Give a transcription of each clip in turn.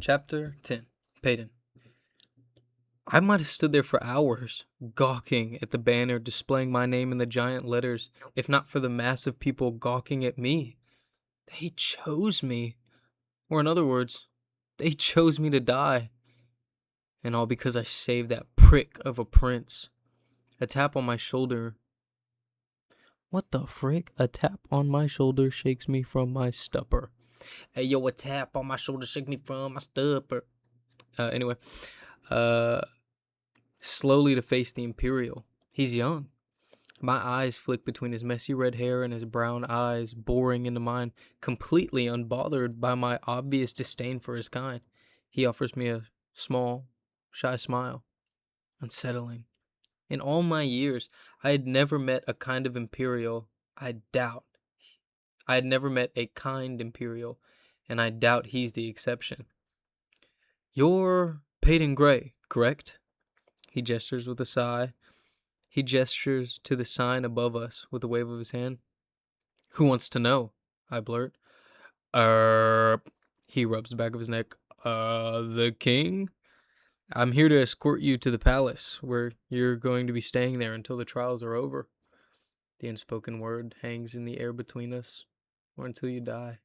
Chapter 10. Peyton. I might have stood there for hours, gawking at the banner displaying my name in the giant letters, if not for the mass of people gawking at me. They chose me. Or, in other words, they chose me to die. And all because I saved that prick of a prince. A tap on my shoulder. What the frick? A tap on my shoulder shakes me from my stupor. Hey, yo, a tap on my shoulder shake me from my stupor. Anyway. Slowly to face the Imperial. He's young. My eyes flick between his messy red hair and his brown eyes, boring into mine, completely unbothered by my obvious disdain for his kind. He offers me a small, shy smile. Unsettling. In all my years, I had never met a kind of Imperial. I had never met a kind Imperial, and I doubt he's the exception. You're Peyton Gray, correct? He gestures with a sigh. He gestures to the sign above us with a wave of his hand. Who wants to know? I blurt. He rubs the back of his neck. The king? I'm here to escort you to the palace, where you're going to be staying there until the trials are over. The unspoken word hangs in the air between us, or until you die.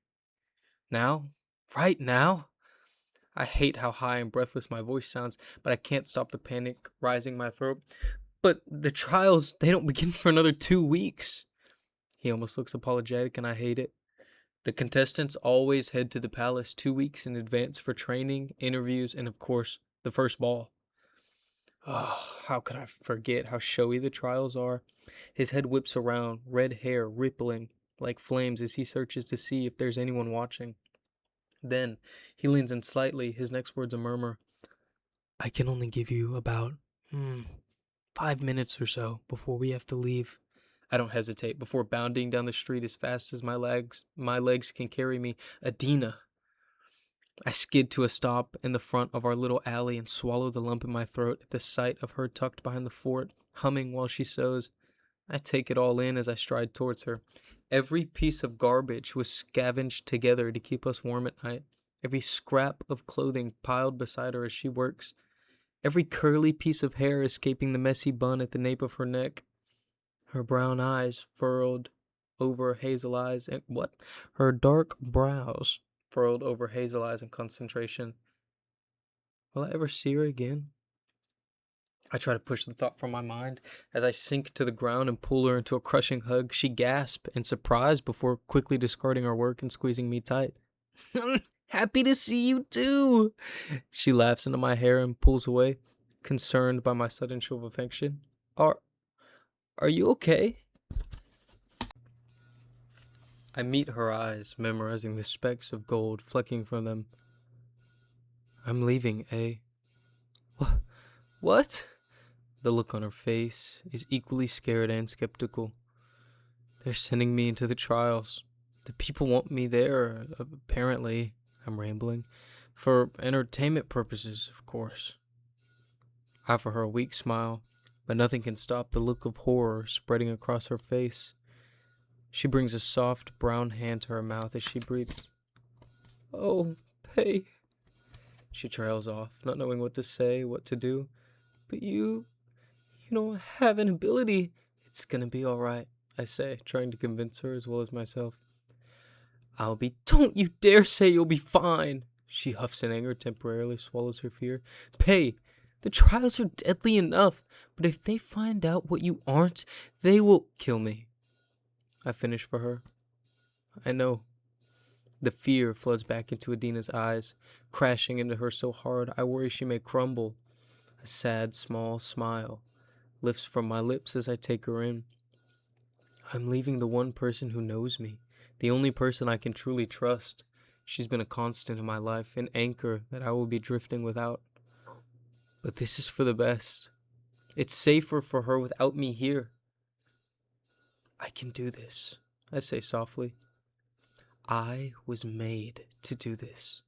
Now? Right now? I hate how high and breathless my voice sounds, but I can't stop the panic rising my throat. But the trials, they don't begin for another 2 weeks. He almost looks apologetic, and I hate it. The contestants always head to the palace 2 weeks in advance for training, interviews, and of course, the first ball. Oh, how could I forget how showy the trials are? His head whips around, red hair rippling like flames as he searches to see if there's anyone watching. Then he leans in slightly, his next words a murmur. I can only give you about 5 minutes or so before we have to leave. I don't hesitate before bounding down the street as fast as my legs can carry me. Adina. I skid to a stop in the front of our little alley and swallow the lump in my throat at the sight of her tucked behind the fort, humming while she sews. I take it all in as I stride towards her. Every piece of garbage was scavenged together to keep us warm at night. Every scrap of clothing piled beside her as she works. Every curly piece of hair escaping the messy bun at the nape of her neck. Her brown eyes furrowed over hazel eyes and her dark brows furrowed over hazel eyes in concentration. Will I ever see her again? I try to push the thought from my mind. As I sink to the ground and pull her into a crushing hug, she gasps in surprise before quickly discarding her work and squeezing me tight. Happy to see you too. She laughs into my hair and pulls away, concerned by my sudden show of affection. Are you okay? I meet her eyes, memorizing the specks of gold flecking from them. I'm leaving, eh? What? The look on her face is equally scared and skeptical. They're sending me into the trials. The people want me there, apparently. I'm rambling. For entertainment purposes, of course. I offer her a weak smile, but nothing can stop the look of horror spreading across her face. She brings a soft brown hand to her mouth as she breathes. Oh, Pay. She trails off, not knowing what to say, what to do. But you don't have an ability. It's gonna be alright, I say, trying to convince her as well as myself. Don't you dare say you'll be fine. She huffs in anger, temporarily swallows her fear. Pay, the trials are deadly enough, but if they find out what you aren't, they will kill me. I finish for her. I know. The fear floods back into Adina's eyes, crashing into her so hard I worry she may crumble. A sad, small smile lifts from my lips as I take her in. I'm leaving the one person who knows me, the only person I can truly trust. She's been a constant in my life, an anchor that I will be drifting without. But this is for the best. It's safer for her without me here. I can do this, I say softly. I was made to do this.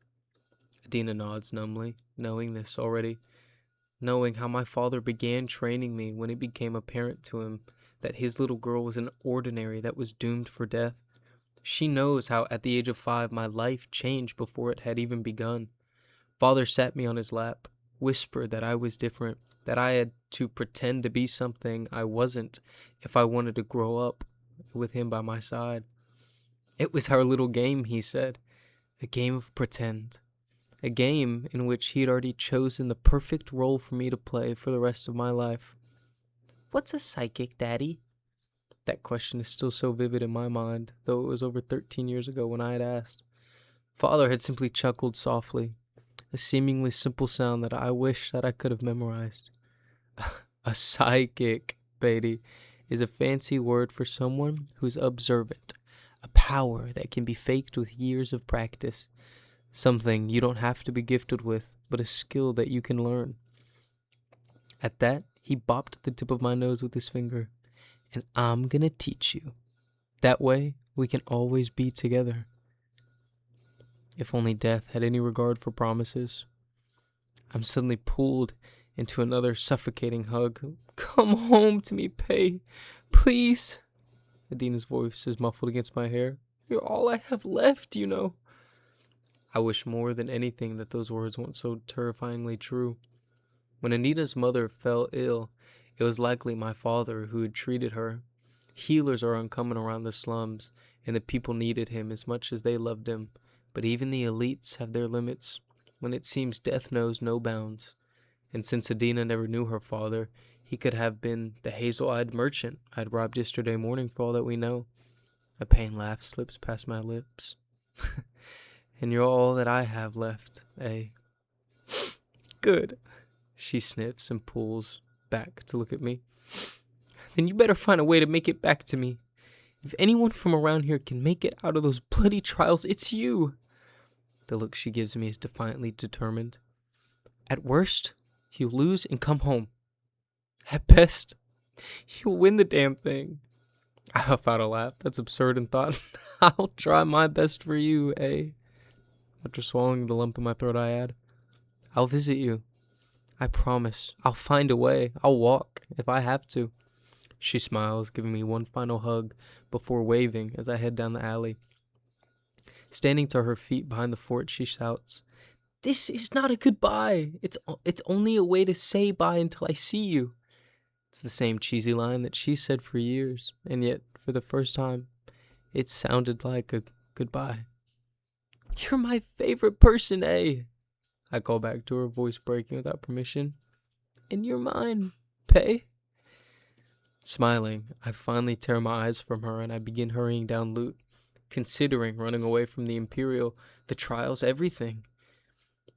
Adina nods numbly, knowing this already. Knowing how my father began training me when it became apparent to him that his little girl was an ordinary that was doomed for death. She knows how at the age of 5 my life changed before it had even begun. Father sat me on his lap, whispered that I was different, that I had to pretend to be something I wasn't if I wanted to grow up with him by my side. It was our little game, he said, a game of pretend, a game in which he had already chosen the perfect role for me to play for the rest of my life. What's a psychic, Daddy? That question is still so vivid in my mind, though it was over 13 years ago when I had asked. Father had simply chuckled softly, a seemingly simple sound that I wish that I could have memorized. A psychic, Beatty, is a fancy word for someone who's observant, a power that can be faked with years of practice, something you don't have to be gifted with, but a skill that you can learn. At that, he bopped the tip of my nose with his finger. And I'm gonna teach you. That way, we can always be together. If only death had any regard for promises. I'm suddenly pulled into another suffocating hug. Come home to me, Pay. Please. Adina's voice is muffled against my hair. You're all I have left, you know. I wish more than anything that those words weren't so terrifyingly true. When Anita's mother fell ill, it was likely my father who had treated her. Healers are uncommon around the slums, and the people needed him as much as they loved him. But even the elites have their limits, when it seems death knows no bounds. And since Adina never knew her father, he could have been the hazel-eyed merchant I'd robbed yesterday morning for all that we know. A pained laugh slips past my lips. And you're all that I have left, eh? Good. She sniffs and pulls back to look at me. Then you better find a way to make it back to me. If anyone from around here can make it out of those bloody trials, it's you. The look she gives me is defiantly determined. At worst, you'll lose and come home. At best, you'll win the damn thing. I huff out a laugh. That's absurd and thought. I'll try my best for you, eh? After swallowing the lump in my throat, I add, I'll visit you. I promise. I'll find a way. I'll walk if I have to. She smiles, giving me one final hug before waving as I head down the alley. Standing to her feet behind the fort, she shouts, This is not a goodbye. It's only a way to say bye until I see you. It's the same cheesy line that she said for years, and yet, for the first time, it sounded like a goodbye. You're my favorite person, eh? I call back to her, voice breaking without permission. And you're mine, Pay. Smiling, I finally tear my eyes from her and I begin hurrying down Loot, considering running away from the Imperial, the trials, everything.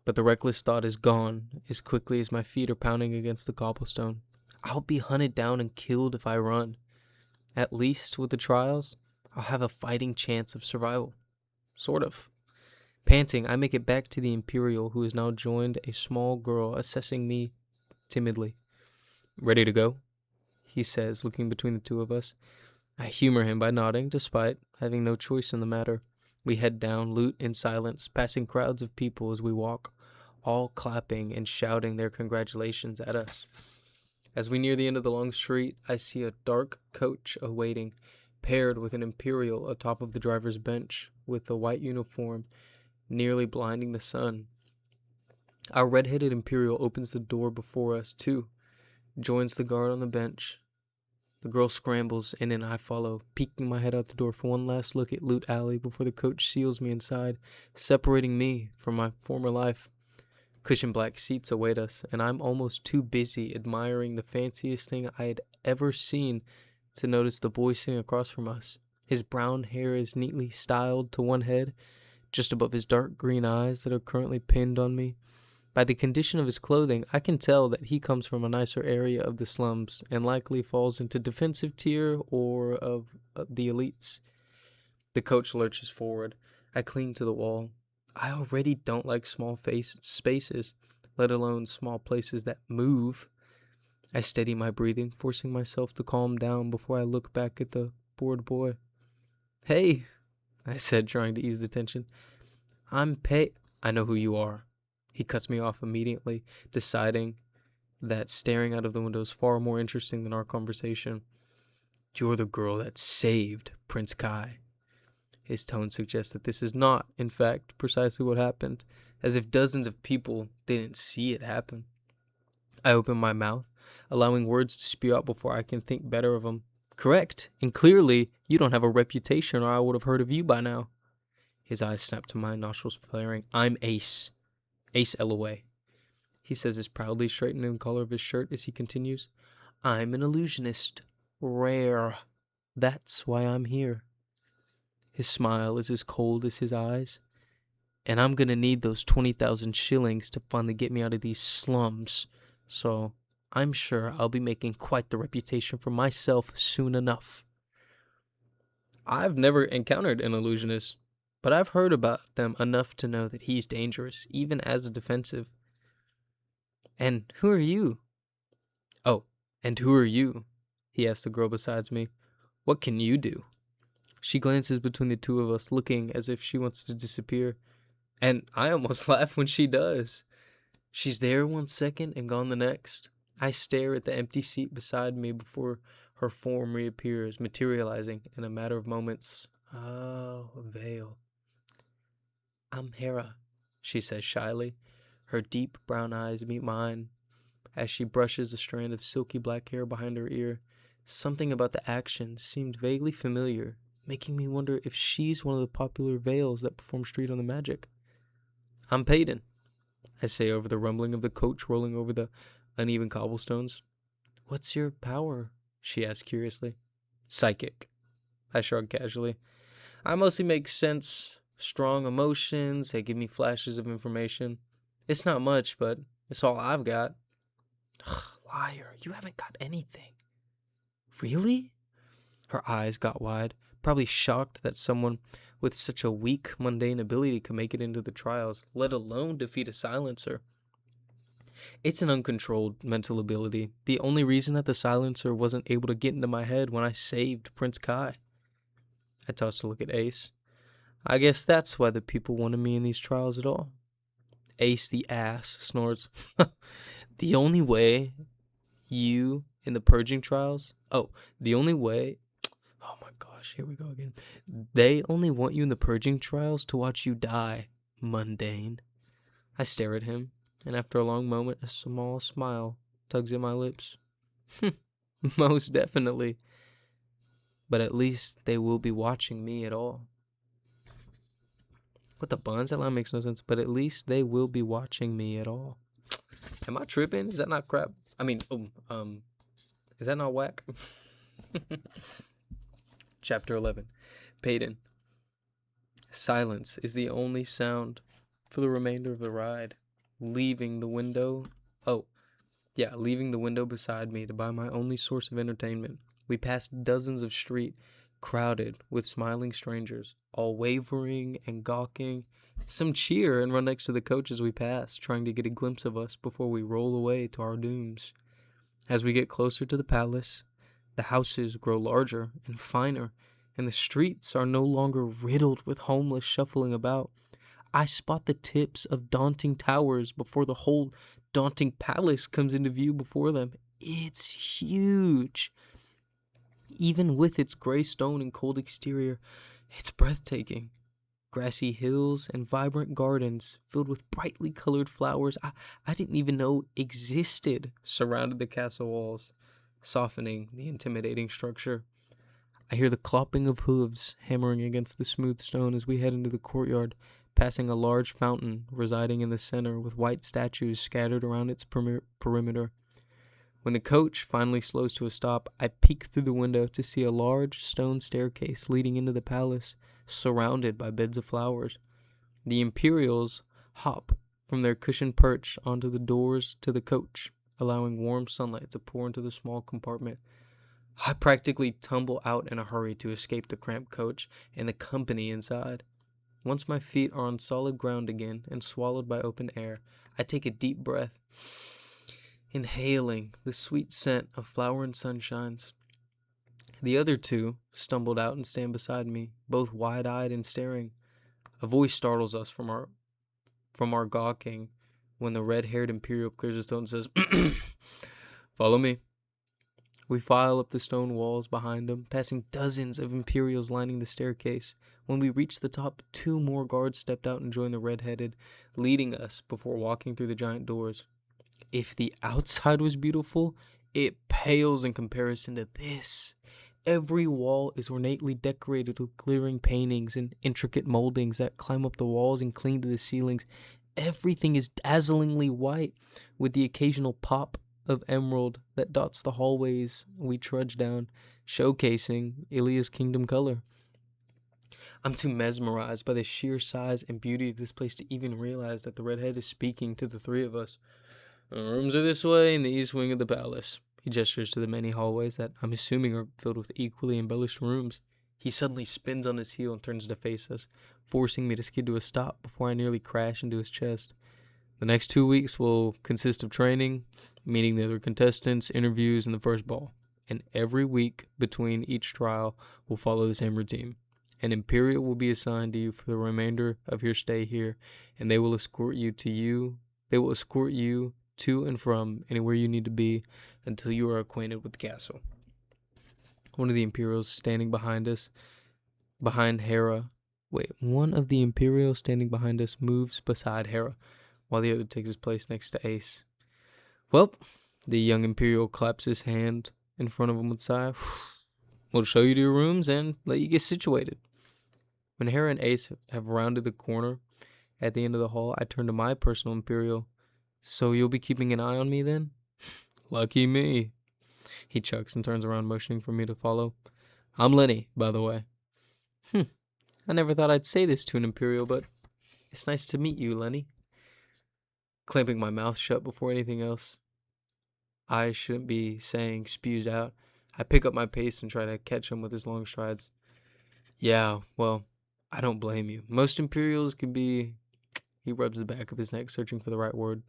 But the reckless thought is gone as quickly as my feet are pounding against the cobblestone. I'll be hunted down and killed if I run. At least with the trials, I'll have a fighting chance of survival. Sort of. Panting, I make it back to the Imperial, who has now joined a small girl assessing me timidly. Ready to go? He says, looking between the two of us. I humor him by nodding, despite having no choice in the matter. We head down, Loot in silence, passing crowds of people as we walk, all clapping and shouting their congratulations at us. As we near the end of the long street, I see a dark coach awaiting, paired with an Imperial atop of the driver's bench, with a white uniform nearly blinding the sun. Our red-headed Imperial opens the door before us, too, joins the guard on the bench. The girl scrambles in and I follow, peeking my head out the door for one last look at Loot Alley before the coach seals me inside, separating me from my former life. Cushioned black seats await us, and I'm almost too busy admiring the fanciest thing I had ever seen to notice the boy sitting across from us. His brown hair is neatly styled to one head, just above his dark green eyes that are currently pinned on me. By the condition of his clothing, I can tell that he comes from a nicer area of the slums and likely falls into defensive tier or of the elites. The coach lurches forward. I cling to the wall. I already don't like small spaces, let alone small places that move. I steady my breathing, forcing myself to calm down before I look back at the bored boy. Hey, I said, trying to ease the tension. I'm Pay. I know who you are. He cuts me off immediately, deciding that staring out of the window is far more interesting than our conversation. You're the girl that saved Prince Kai. His tone suggests that this is not, in fact, precisely what happened, as if dozens of people didn't see it happen. I open my mouth, allowing words to spew out before I can think better of them. Correct, and clearly, you don't have a reputation or I would have heard of you by now. His eyes snap to mine, nostrils flaring. I'm Ace. Ace Elway. He says as proudly, straightening the collar of his shirt as he continues. I'm an illusionist. Rare. That's why I'm here. His smile is as cold as his eyes. And I'm gonna need those 20,000 shillings to finally get me out of these slums. So I'm sure I'll be making quite the reputation for myself soon enough. I've never encountered an illusionist, but I've heard about them enough to know that he's dangerous, even as a defensive. And who are you? Oh, and who are you? He asks the girl beside me. What can you do? She glances between the two of us, looking as if she wants to disappear. And I almost laugh when she does. She's there 1 second and gone the next. I stare at the empty seat beside me before her form reappears, materializing in a matter of moments. Oh, a veil. I'm Hera, she says shyly. Her deep brown eyes meet mine as she brushes a strand of silky black hair behind her ear. Something about the action seemed vaguely familiar, making me wonder if she's one of the popular veils that perform Street on the Magic. I'm Payton, I say over the rumbling of the coach rolling over the uneven cobblestones. What's your power? She asks curiously. Psychic, I shrug casually. I mostly make sense, strong emotions, they give me flashes of information. It's not much, but it's all I've got. Liar, you haven't got anything. Really? Her eyes got wide, probably shocked that someone with such a weak, mundane ability could make it into the trials, let alone defeat a silencer. It's an uncontrolled mental ability, the only reason that the silencer wasn't able to get into my head when I saved Prince Kai. I tossed a look at Ace. I guess that's why the people wanted me in these trials at all. Ace the ass snores. The only way you in the purging trials? The only way... Oh my gosh, here we go again. They only want you in the purging trials to watch you die, mundane. I stare at him, and after a long moment, a small smile tugs at my lips. Most definitely. But at least they will be watching me at all. What the buns? That line makes no sense. But at least they will be watching me at all. Am I tripping? Is that not crap? I mean, is that not whack? Chapter 11. Payton. Silence is the only sound for the remainder of the ride. Leaving the window beside me to buy my only source of entertainment. We passed dozens of street, crowded with smiling strangers, all wavering and gawking. Some cheer and run next to the coach as we pass, trying to get a glimpse of us before we roll away to our dooms. As we get closer to the palace, the houses grow larger and finer, and the streets are no longer riddled with homeless shuffling about. I spot the tips of daunting towers before the whole daunting palace comes into view before them. It's huge. Even with its gray stone and cold exterior, it's breathtaking. Grassy hills and vibrant gardens filled with brightly colored flowers I didn't even know existed surrounded the castle walls, softening the intimidating structure. I hear the clopping of hooves hammering against the smooth stone as we head into the courtyard, passing a large fountain residing in the center with white statues scattered around its perimeter. When the coach finally slows to a stop, I peek through the window to see a large stone staircase leading into the palace, surrounded by beds of flowers. The Imperials hop from their cushioned perch onto the doors to the coach, allowing warm sunlight to pour into the small compartment. I practically tumble out in a hurry to escape the cramped coach and the company inside. Once my feet are on solid ground again and swallowed by open air, I take a deep breath, inhaling the sweet scent of flower and sunshines. The other two stumbled out and stand beside me, both wide-eyed and staring. A voice startles us from our gawking when the red-haired Imperial clears his throat and says, "Follow me." We file up the stone walls behind him, passing dozens of Imperials lining the staircase. When we reached the top, 2 more guards stepped out and joined the red-headed, leading us before walking through the giant doors. If the outside was beautiful, it pales in comparison to this. Every wall is ornately decorated with glittering paintings and intricate moldings that climb up the walls and cling to the ceilings. Everything is dazzlingly white, with the occasional pop of emerald that dots the hallways we trudge down, showcasing Ilia's kingdom color. I'm too mesmerized by the sheer size and beauty of this place to even realize that the redhead is speaking to the 3 of us. Rooms are this way in the east wing of the palace. He gestures to the many hallways that I'm assuming are filled with equally embellished rooms. He suddenly spins on his heel and turns to face us, forcing me to skid to a stop before I nearly crash into his chest. The next 2 weeks will consist of training, meeting the other contestants, interviews, and the first ball. And every week between each trial will follow the same routine. An Imperial will be assigned to you for the remainder of your stay here, and they will escort you to and from anywhere you need to be until you are acquainted with the castle. One of the Imperials standing behind us moves beside Hera, while the other takes his place next to Ace. Well, the young Imperial claps his hand in front of him with a sigh. We'll show you to your rooms and let you get situated. When Hera and Ace have rounded the corner at the end of the hall, I turn to my personal Imperial. So you'll be keeping an eye on me then? Lucky me. He chucks and turns around, motioning for me to follow. I'm Lenny, by the way. I never thought I'd say this to an Imperial, but it's nice to meet you, Lenny. Clamping my mouth shut before anything else I shouldn't be saying spews out, I pick up my pace and try to catch him with his long strides. Yeah, well, I don't blame you. Most Imperials can be... He rubs the back of his neck, searching for the right word.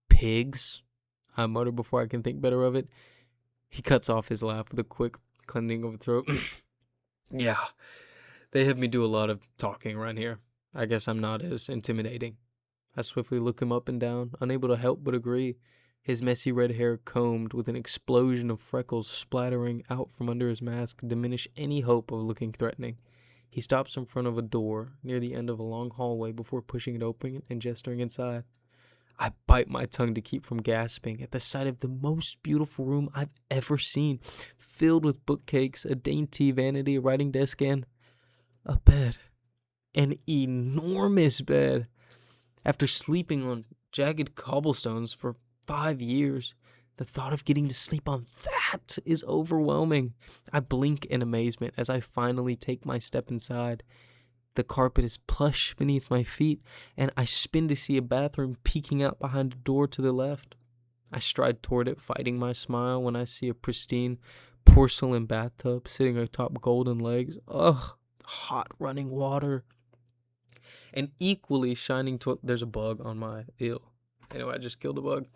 Pigs? I mutter before I can think better of it. He cuts off his laugh with a quick cleansing of the throat. Yeah, they have me do a lot of talking around here. I guess I'm not as intimidating. I swiftly look him up and down, unable to help but agree. His messy red hair combed with an explosion of freckles splattering out from under his mask diminish any hope of looking threatening. He stops in front of a door near the end of a long hallway before pushing it open and gesturing inside. I bite my tongue to keep from gasping at the sight of the most beautiful room I've ever seen, filled with bookcakes, a dainty vanity, a writing desk, and a bed. An enormous bed. After sleeping on jagged cobblestones for 5 years, the thought of getting to sleep on that is overwhelming. I blink in amazement as I finally take my step inside. The carpet is plush beneath my feet, and I spin to see a bathroom peeking out behind a door to the left. I stride toward it, fighting my smile when I see a pristine porcelain bathtub sitting atop golden legs. Ugh, hot running water. An equally shining toilet. There's a bug on my ew. Anyway, I just killed a bug.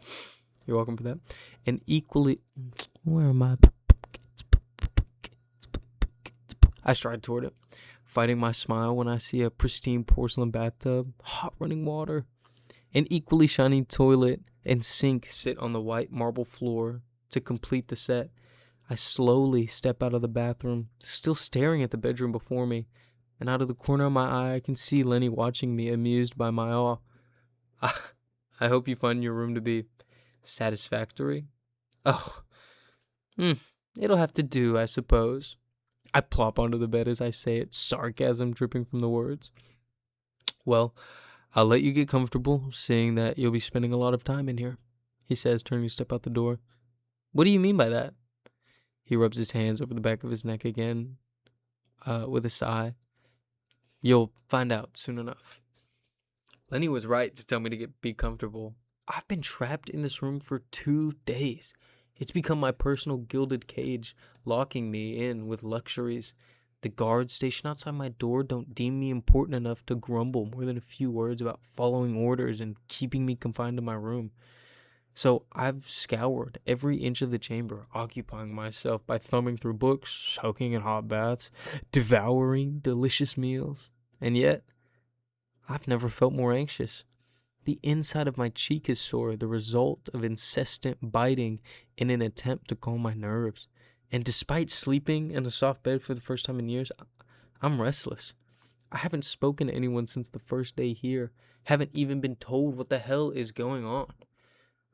You're welcome for that. An equally... Where am I? I stride toward it, fighting my smile when I see a pristine porcelain bathtub, hot running water. An equally shining toilet and sink sit on the white marble floor to complete the set. I slowly step out of the bathroom, still staring at the bedroom before me, and out of the corner of my eye I can see Lenny watching me, amused by my awe. I hope you find your room to be satisfactory. Oh, it'll have to do, I suppose. I plop onto the bed as I say it, sarcasm dripping from the words. Well, I'll let you get comfortable, seeing that you'll be spending a lot of time in here, he says, turning to step out the door. What do you mean by that? He rubs his hands over the back of his neck again, with a sigh. You'll find out soon enough. Lenny was right to tell me to be comfortable. I've been trapped in this room for 2 days. It's become my personal gilded cage, locking me in with luxuries. The guards stationed outside my door don't deem me important enough to grumble more than a few words about following orders and keeping me confined to my room. So I've scoured every inch of the chamber, occupying myself by thumbing through books, soaking in hot baths, devouring delicious meals. And yet, I've never felt more anxious. The inside of my cheek is sore, the result of incessant biting in an attempt to calm my nerves. And despite sleeping in a soft bed for the first time in years, I'm restless. I haven't spoken to anyone since the first day here. Haven't even been told what the hell is going on.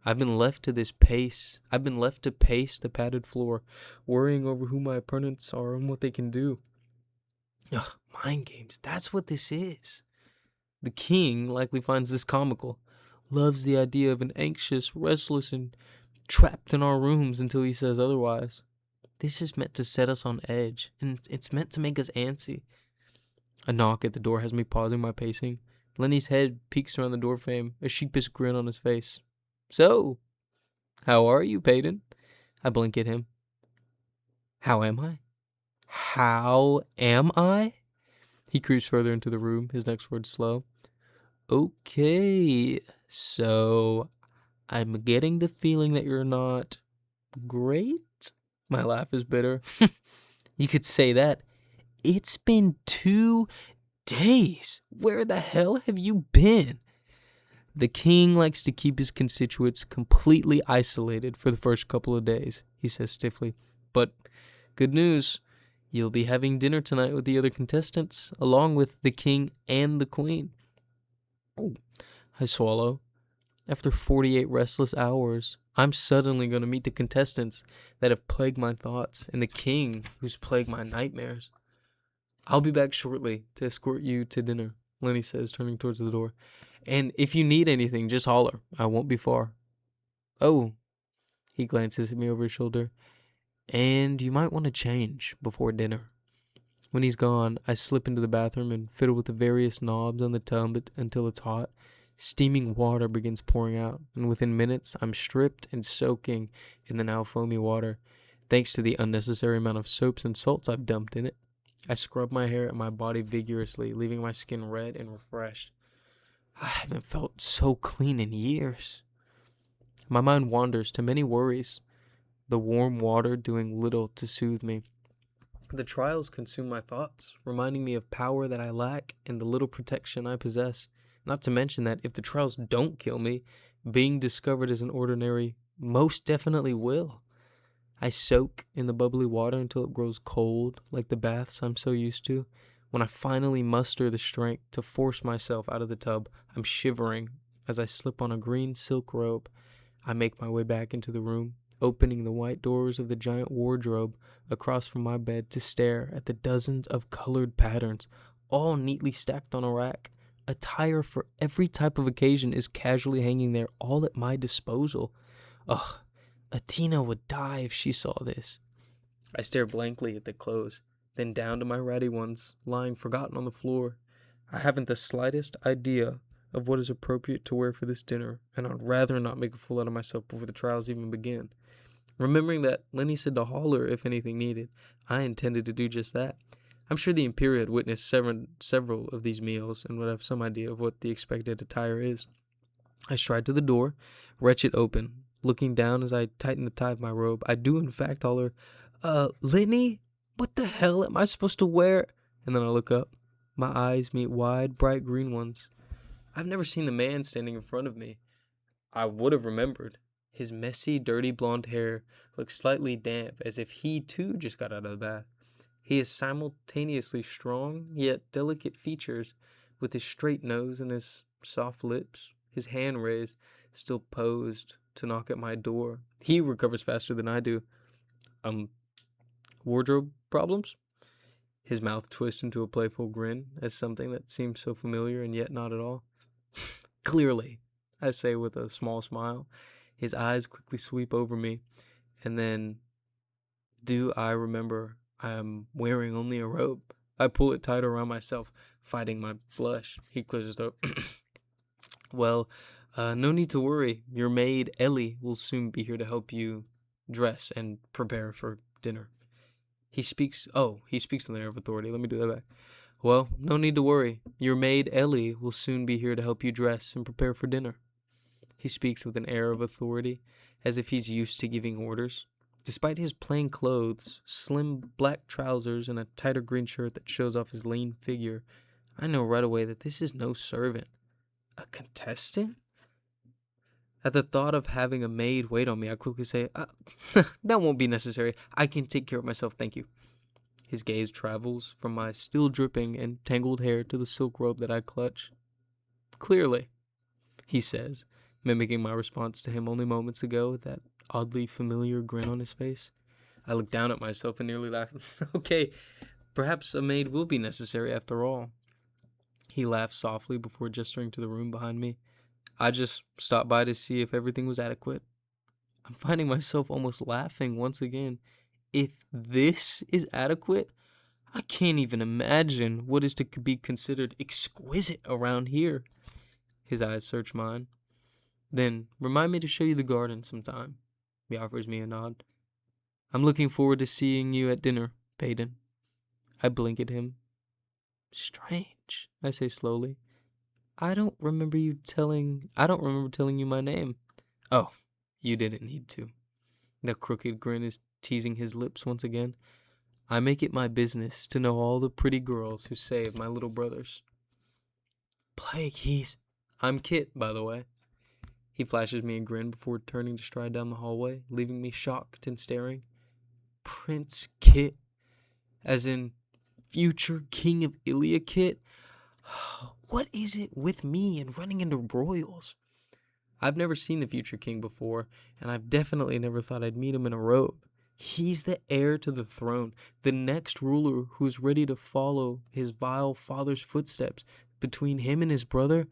I've been left to pace the padded floor, worrying over who my opponents are and what they can do. Ugh, mind games, that's what this is. The king likely finds this comical, loves the idea of an anxious, restless, and trapped in our rooms until he says otherwise. This is meant to set us on edge, and it's meant to make us antsy. A knock at the door has me pausing my pacing. Lenny's head peeks around the doorframe, a sheepish grin on his face. So, how are you, Peyton? I blink at him. How am I? How am I? He creeps further into the room, his next word slow. Okay, so I'm getting the feeling that you're not great? My laugh is bitter. You could say that. It's been 2 days. Where the hell have you been? The king likes to keep his constituents completely isolated for the first couple of days, he says stiffly. But good news, you'll be having dinner tonight with the other contestants, along with the king and the queen. I swallow. After 48 restless hours, I'm suddenly going to meet the contestants that have plagued my thoughts and the king who's plagued my nightmares. I'll be back shortly to escort you to dinner, Lenny says, turning towards the door. And if you need anything, just holler. I won't be far. Oh, he glances at me over his shoulder. And you might want to change before dinner. When he's gone, I slip into the bathroom and fiddle with the various knobs on the tub until it's hot. Steaming water begins pouring out, and within minutes, I'm stripped and soaking in the now foamy water, thanks to the unnecessary amount of soaps and salts I've dumped in it. I scrub my hair and my body vigorously, leaving my skin red and refreshed. I haven't felt so clean in years. My mind wanders to many worries, the warm water doing little to soothe me. The trials consume my thoughts, reminding me of power that I lack and the little protection I possess. Not to mention that if the trials don't kill me, being discovered as an ordinary most definitely will. I soak in the bubbly water until it grows cold, like the baths I'm so used to. When I finally muster the strength to force myself out of the tub, I'm shivering as I slip on a green silk robe. I make my way back into the room, opening the white doors of the giant wardrobe across from my bed to stare at the dozens of colored patterns, all neatly stacked on a rack. Attire for every type of occasion is casually hanging there, all at my disposal. Ugh, Atina would die if she saw this. I stare blankly at the clothes, then down to my ratty ones, lying forgotten on the floor. I haven't the slightest idea of what is appropriate to wear for this dinner, and I'd rather not make a fool out of myself before the trials even begin. Remembering that Lenny said to holler if anything needed, I intended to do just that. I'm sure the Imperial had witnessed several of these meals and would have some idea of what the expected attire is. I stride to the door, wrench it open. Looking down as I tighten the tie of my robe, I do in fact holler, Lenny, what the hell am I supposed to wear? And then I look up. My eyes meet wide, bright green ones. I've never seen the man standing in front of me. I would have remembered. His messy, dirty blonde hair looks slightly damp, as if he too just got out of the bath. He has simultaneously strong yet delicate features, with his straight nose and his soft lips, his hand raised, still posed to knock at my door. He recovers faster than I do. Wardrobe problems? His mouth twists into a playful grin as something that seems so familiar and yet not at all. Clearly, I say with a small smile. His eyes quickly sweep over me, and then do I remember I am wearing only a robe? I pull it tighter around myself, fighting my blush. He clears his throat. Well, no need to worry. Your maid, Ellie, will soon be here to help you dress and prepare for dinner. He speaks with an air of authority. Let me do that back. Well, no need to worry. Your maid, Ellie, will soon be here to help you dress and prepare for dinner. He speaks with an air of authority, as if he's used to giving orders. Despite his plain clothes, slim black trousers, and a tighter green shirt that shows off his lean figure, I know right away that this is no servant. A contestant? At the thought of having a maid wait on me, I quickly say, that won't be necessary. I can take care of myself, thank you. His gaze travels from my still dripping and tangled hair to the silk robe that I clutch. Clearly, he says, mimicking my response to him only moments ago with that oddly familiar grin on his face. I look down at myself and nearly laugh. Okay, perhaps a maid will be necessary after all. He laughs softly before gesturing to the room behind me. I just stopped by to see if everything was adequate. I'm finding myself almost laughing once again. If this is adequate, I can't even imagine what is to be considered exquisite around here. His eyes search mine. Then, remind me to show you the garden sometime. He offers me a nod. I'm looking forward to seeing you at dinner, Peyton. I blink at him. Strange, I say slowly. I don't remember telling you my name. Oh, you didn't need to. The crooked grin is teasing his lips once again. I make it my business to know all the pretty girls who saved my little brothers. Plague, I'm Kit, by the way. He flashes me a grin before turning to stride down the hallway, leaving me shocked and staring. Prince Kit? As in future King of Ilia Kit? What is it with me and running into royals? I've never seen the future king before, and I've definitely never thought I'd meet him in a robe. He's the heir to the throne, the next ruler who's ready to follow his vile father's footsteps. Between him and his brother,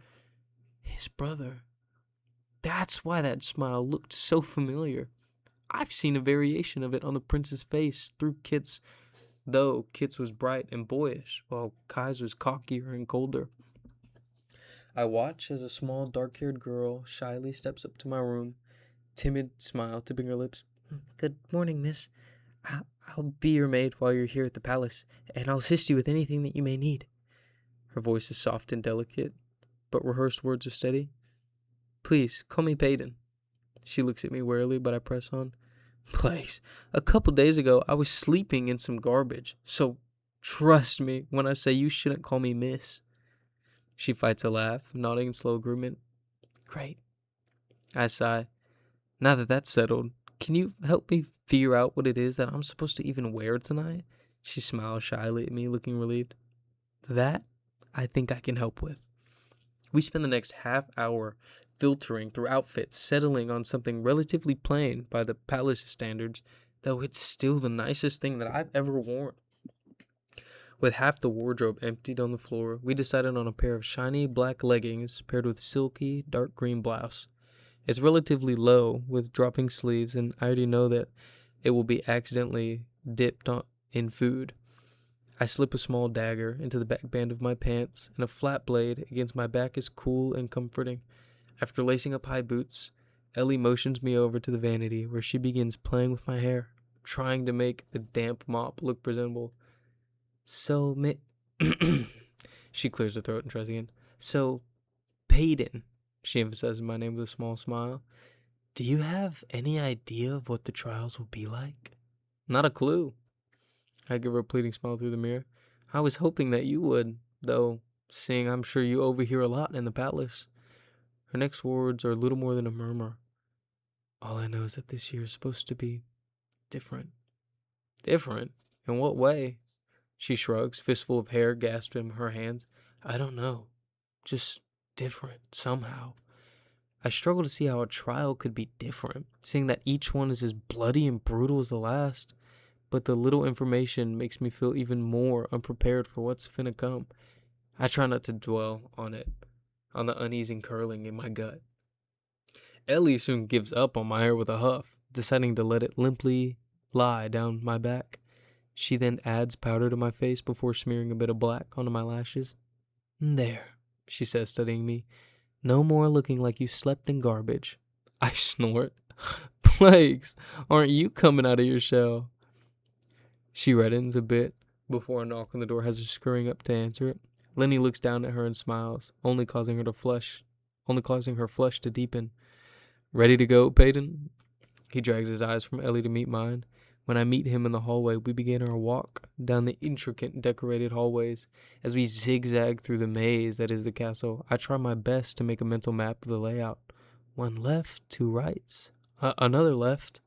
that's why that smile looked so familiar. I've seen a variation of it on the prince's face through Kit's, though Kit's was bright and boyish, while Kai's was cockier and colder. I watch as a small dark-haired girl shyly steps up to my room, timid smile tipping her lips. Good morning, miss. I'll be your maid while you're here at the palace, and I'll assist you with anything that you may need. Her voice is soft and delicate, but rehearsed words are steady. Please, call me Peyton. She looks at me warily, but I press on. Please, a couple days ago, I was sleeping in some garbage, so trust me when I say you shouldn't call me miss. She fights a laugh, nodding in slow agreement. Great. I sigh. Now that that's settled, can you help me figure out what it is that I'm supposed to even wear tonight? She smiles shyly at me, looking relieved. That, I think I can help with. We spend the next half hour filtering through outfits, settling on something relatively plain by the palace standards, though it's still the nicest thing that I've ever worn. With half the wardrobe emptied on the floor, we decided on a pair of shiny black leggings paired with silky dark green blouse. It's relatively low with dropping sleeves, and I already know that it will be accidentally dipped in food. I slip a small dagger into the back band of my pants, and a flat blade against my back is cool and comforting. After lacing up high boots, Ellie motions me over to the vanity, where she begins playing with my hair, trying to make the damp mop look presentable. She clears her throat and tries again. So, Peyton, she emphasizes my name with a small smile. Do you have any idea of what the trials will be like? Not a clue. I give her a pleading smile through the mirror. I was hoping that you would, though, seeing I'm sure you overhear a lot in the palace. Her next words are little more than a murmur. All I know is that this year is supposed to be different. Different? In what way? She shrugs, fistful of hair gasped in her hands. I don't know. Just different, somehow. I struggle to see how a trial could be different, seeing that each one is as bloody and brutal as the last. But the little information makes me feel even more unprepared for what's finna come. I try not to dwell on it, on the uneasy curling in my gut. Ellie soon gives up on my hair with a huff, deciding to let it limply lie down my back. She then adds powder to my face before smearing a bit of black onto my lashes. There, she says, studying me. No more looking like you slept in garbage. I snort. Plagues, aren't you coming out of your shell? She reddens a bit before a knock on the door has her scurrying up to answer it. Lenny looks down at her and smiles, only causing her flush to deepen. Ready to go, Peyton? He drags his eyes from Ellie to meet mine. When I meet him in the hallway, we begin our walk down the intricate decorated hallways. As we zigzag through the maze that is the castle, I try my best to make a mental map of the layout. One left, two rights, another left.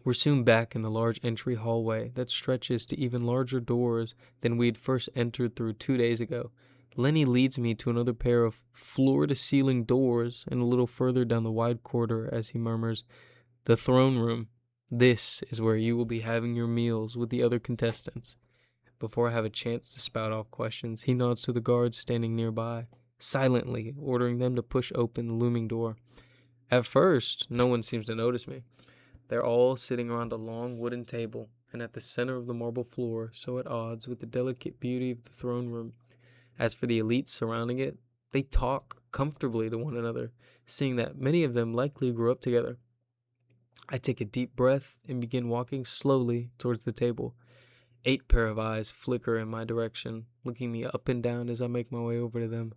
We're soon back in the large entry hallway that stretches to even larger doors than we had first entered through 2 days ago. Lenny leads me to another pair of floor-to-ceiling doors and a little further down the wide corridor as he murmurs, "The throne room. This is where you will be having your meals with the other contestants." Before I have a chance to spout off questions, he nods to the guards standing nearby, silently ordering them to push open the looming door. At first, no one seems to notice me. They're all sitting around a long wooden table, and at the center of the marble floor, so at odds with the delicate beauty of the throne room. As for the elites surrounding it, they talk comfortably to one another, seeing that many of them likely grew up together. I take a deep breath and begin walking slowly towards the table. 8 pair of eyes flicker in my direction, looking me up and down as I make my way over to them.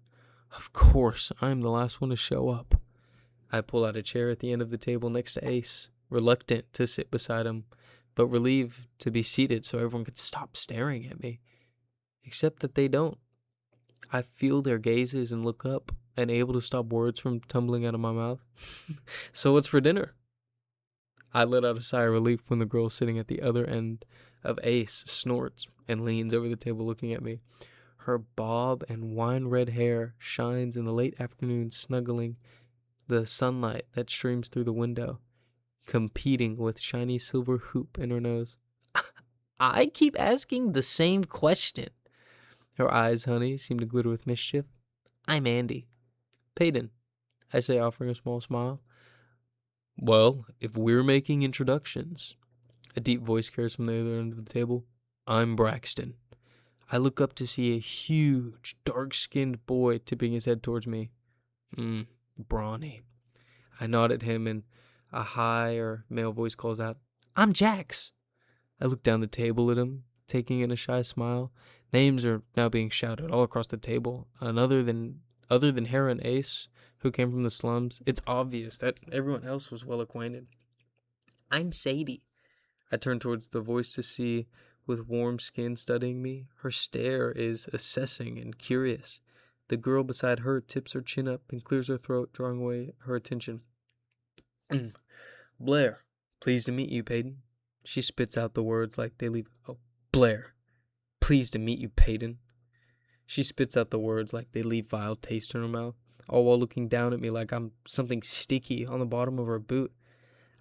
Of course, I'm the last one to show up. I pull out a chair at the end of the table next to Ace, reluctant to sit beside him, but relieved to be seated so everyone could stop staring at me. Except that they don't. I feel their gazes and look up, unable to stop words from tumbling out of my mouth. "So what's for dinner?" I let out a sigh of relief when the girl sitting at the other end of Ace snorts and leans over the table looking at me. Her bob and wine-red hair shines in the late afternoon, snuggling the sunlight that streams through the window, competing with shiny silver hoop in her nose. "I keep asking the same question." Her eyes, honey, seem to glitter with mischief. "I'm Andy." "Peyton," I say, offering a small smile. "Well, if we're making introductions," a deep voice carries from the other end of the table, "I'm Braxton." I look up to see a huge, dark-skinned boy tipping his head towards me. Brawny. I nod at him and a higher male voice calls out, "I'm Jax." I look down the table at him, taking in a shy smile. Names are now being shouted all across the table, and other than Hera and Ace, who came from the slums, it's obvious that everyone else was well acquainted. "I'm Sadie." I turn towards the voice to see, with warm skin studying me. Her stare is assessing and curious. The girl beside her tips her chin up and clears her throat, drawing away her attention. "Blair, pleased to meet you, Peyton." She spits out the words like they leave. "Oh, Blair, pleased to meet you, Peyton." She spits out the words like they leave vile taste in her mouth, all while looking down at me like I'm something sticky on the bottom of her boot.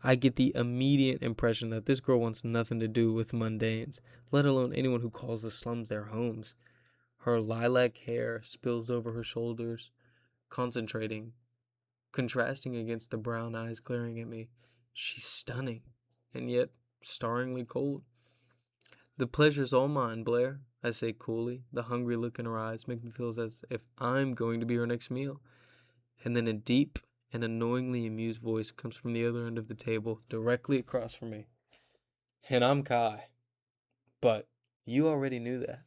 I get the immediate impression that this girl wants nothing to do with mundanes, let alone anyone who calls the slums their homes. Her lilac hair spills over her shoulders, contrasting against the brown eyes glaring at me. She's stunning, and yet starringly cold. "The pleasure's all mine, Blair," I say coolly, the hungry look in her eyes making me feel as if I'm going to be her next meal. And then a deep and annoyingly amused voice comes from the other end of the table, directly across from me. "And I'm Kai. But you already knew that."